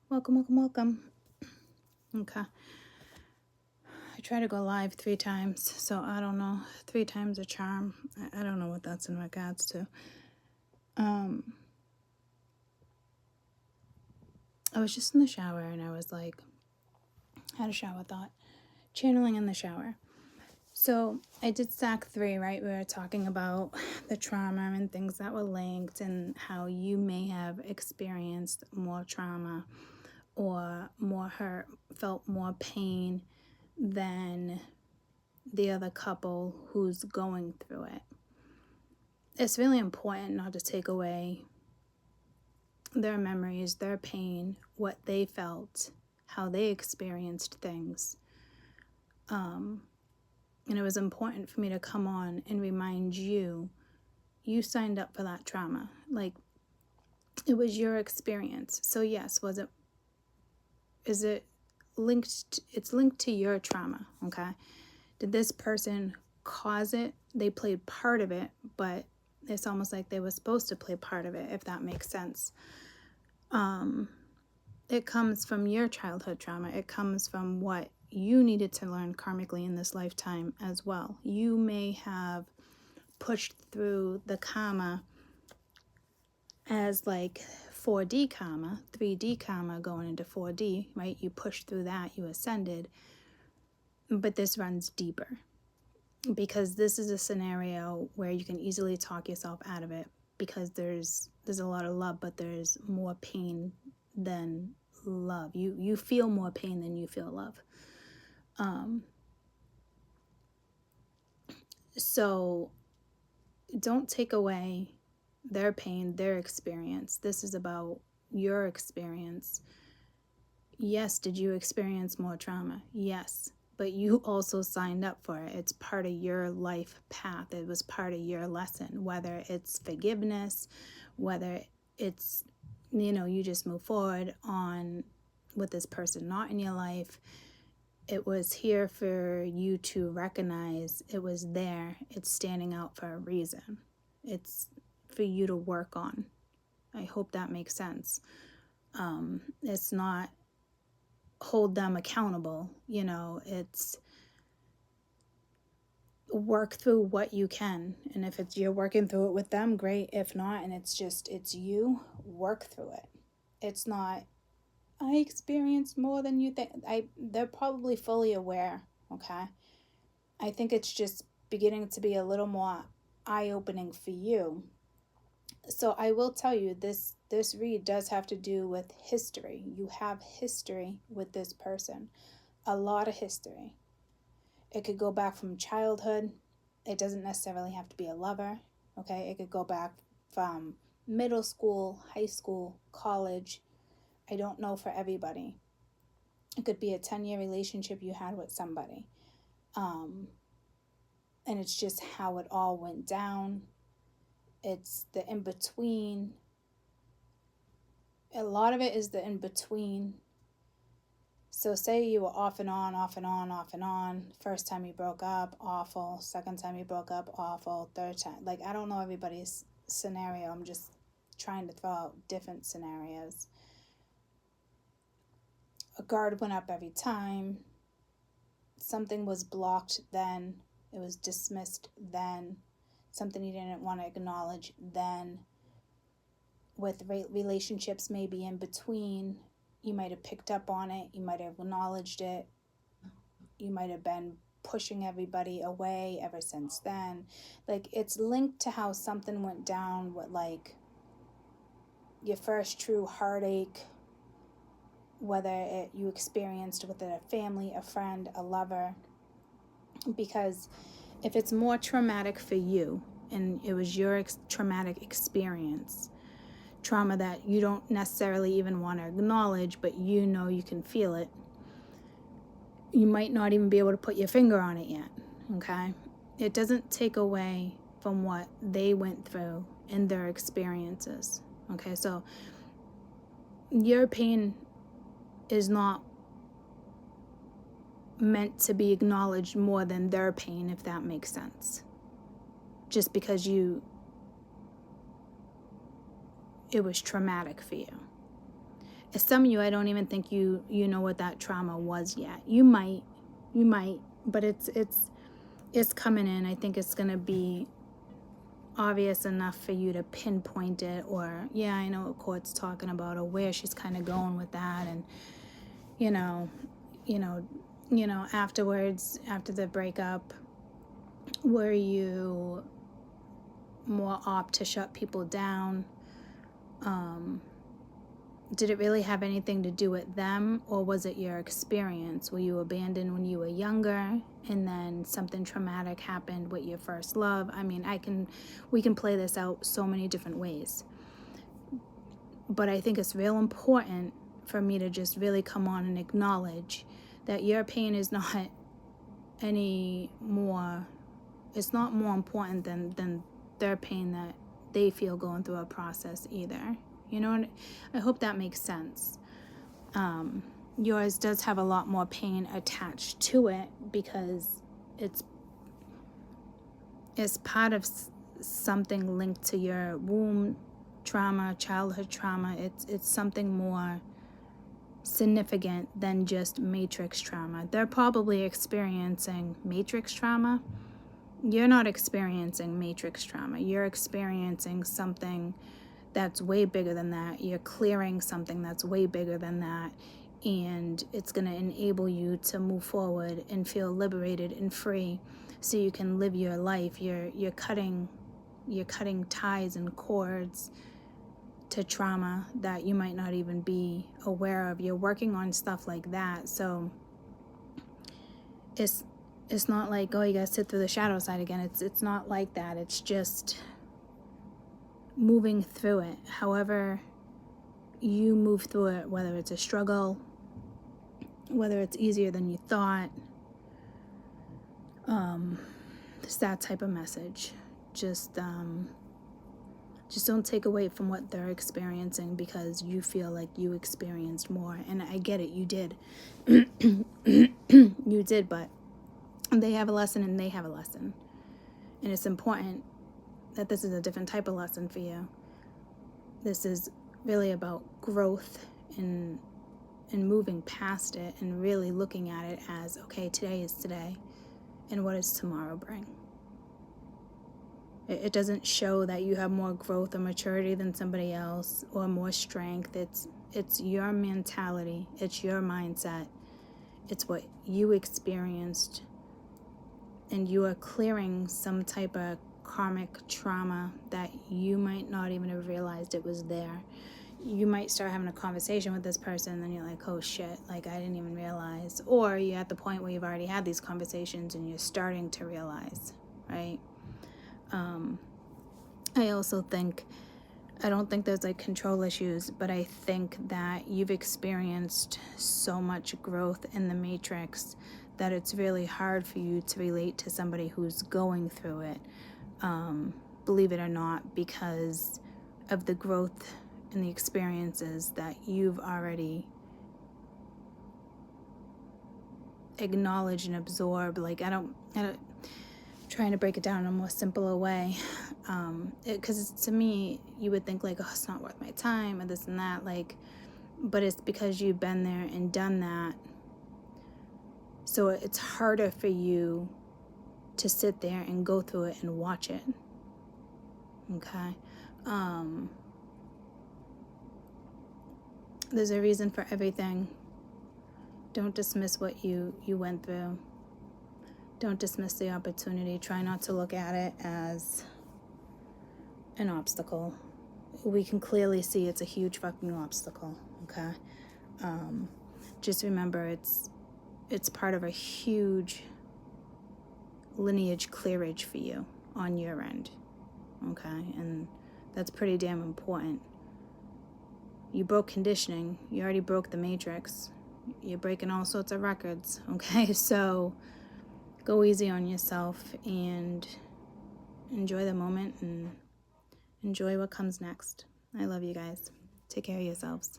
Welcome. Okay. I try to go live 3 times, so I don't know. 3 times a charm. I don't know what that's in regards to. I was just in the shower and I was like, had a shower thought. Channeling in the shower. So I did Stack3, right? We were talking about the trauma and things that were linked and how you may have experienced more trauma or more hurt, felt more pain than the other couple who's going through it. It's really important not to take away their memories, their pain, what they felt, how they experienced things. And it was important for me to come on and remind you, you signed up for that trauma. Like, it was your experience. So yes, is it linked? It's linked to your trauma, okay? Did this person cause it? They played part of it, but it's almost like they were supposed to play part of it, if that makes sense. It comes from your childhood trauma. It comes from what you needed to learn karmically in this lifetime as well. You may have pushed through the karma as like 4D karma, 3D karma going into 4D, right? You pushed through that, you ascended, but this runs deeper because this is a scenario where you can easily talk yourself out of it because there's a lot of love, but there's more pain than love. You feel more pain than you feel love. So don't take away their pain, their experience. This is about your experience. Yes, did you experience more trauma? Yes, but you also signed up for it. It's part of your life path. It was part of your lesson, whether it's forgiveness, whether it's, you just move forward on with this person not in your life. It was here for you to recognize it was there. It's standing out for a reason. It's for you to work on. I hope that makes sense. It's not hold them accountable, it's work through what you can. And if it's you're working through it with them, great. If not, and it's you, work through it. It's not, I experienced more than you think. They're probably fully aware, okay? I think it's just beginning to be a little more eye-opening for you. So I will tell you, this read does have to do with history. You have history with this person, a lot of history. It could go back from childhood. It doesn't necessarily have to be a lover, okay? It could go back from middle school, high school, college. I don't know for everybody. It could be a 10-year relationship you had with somebody. And it's just how it all went down. It's the in-between. A lot of it is the in-between. So say you were off and on. First time you broke up, awful. Second time you broke up, awful. Third time. Like, I don't know everybody's scenario. I'm just trying to throw out different scenarios. A guard went up every time. Something was blocked then. It was dismissed then. Something you didn't want to acknowledge then. With relationships maybe in between, you might have picked up on it. You might have acknowledged it. You might have been pushing everybody away ever since then. Like, it's linked to how something went down with, like, your first true heartache, whether you experienced with a family, a friend, a lover. Because if it's more traumatic for you, and it was your traumatic experience, trauma that you don't necessarily even want to acknowledge, but you can feel it, you might not even be able to put your finger on it yet, okay? It doesn't take away from what they went through in their experiences, okay? So your pain is not meant to be acknowledged more than their pain, if that makes sense. Just because it was traumatic for you. some of you, I don't even think you know what that trauma was yet. You might, but it's coming in. I think it's gonna be obvious enough for you to pinpoint it, or yeah, I know what Court's talking about, or where she's kind of going with that. And you know, afterwards, after the breakup, were you more apt to shut people down? Did it really have anything to do with them, or was it your experience? Were you abandoned when you were younger, and then something traumatic happened with your first love? I mean, we can play this out so many different ways. But I think it's real important for me to just really come on and acknowledge that your pain is not any more, it's not more important than their pain that they feel going through a process either. You know what? I hope that makes sense. Yours does have a lot more pain attached to it because it's part of something linked to your womb trauma, childhood trauma. It's something more significant than just matrix trauma. They're probably experiencing matrix trauma. You're not experiencing matrix trauma. You're experiencing something that's way bigger than that. You're clearing something that's way bigger than that, and it's going to enable you to move forward and feel liberated and free so you can live your life. You're cutting ties and cords to trauma that you might not even be aware of. You're working on stuff like that. So it's not like, oh, you gotta sit through the shadow side again. It's not like that. It's just moving through it. However you move through it, whether it's a struggle, whether it's easier than you thought, it's that type of message. Just don't take away from what they're experiencing because you feel like you experienced more. And I get it, you did. You did, but they have a lesson and they have a lesson. And it's important that this is a different type of lesson for you. This is really about growth and moving past it and really looking at it as, okay, today is today, and what does tomorrow bring? It doesn't show that you have more growth or maturity than somebody else or more strength. It's your mentality. It's your mindset. It's what you experienced, and you are clearing some type of karmic trauma that you might not even have realized it was there. You might start having a conversation with this person and then you're like, oh shit, like I didn't even realize. Or you're at the point where you've already had these conversations and you're starting to realize, right? I also think, I don't think there's like control issues, but I think that you've experienced so much growth in the matrix that it's really hard for you to relate to somebody who's going through it. Believe it or not, because of the growth and the experiences that you've already acknowledged and absorbed. Like I don't trying to break it down in a more simpler way, because to me you would think like, oh, it's not worth my time and this and that, like, but it's because you've been there and done that, so it's harder for you to sit there and go through it and watch it. Okay. There's a reason for everything. Don't dismiss what you went through. Don't dismiss the opportunity. Try not to look at it as an obstacle. We can clearly see it's a huge fucking obstacle, okay? Just remember it's part of a huge lineage clearage for you on your end, okay? And that's pretty damn important. You broke conditioning. You already broke the matrix. You're breaking all sorts of records, okay? So go easy on yourself and enjoy the moment and enjoy what comes next. I love you guys. Take care of yourselves.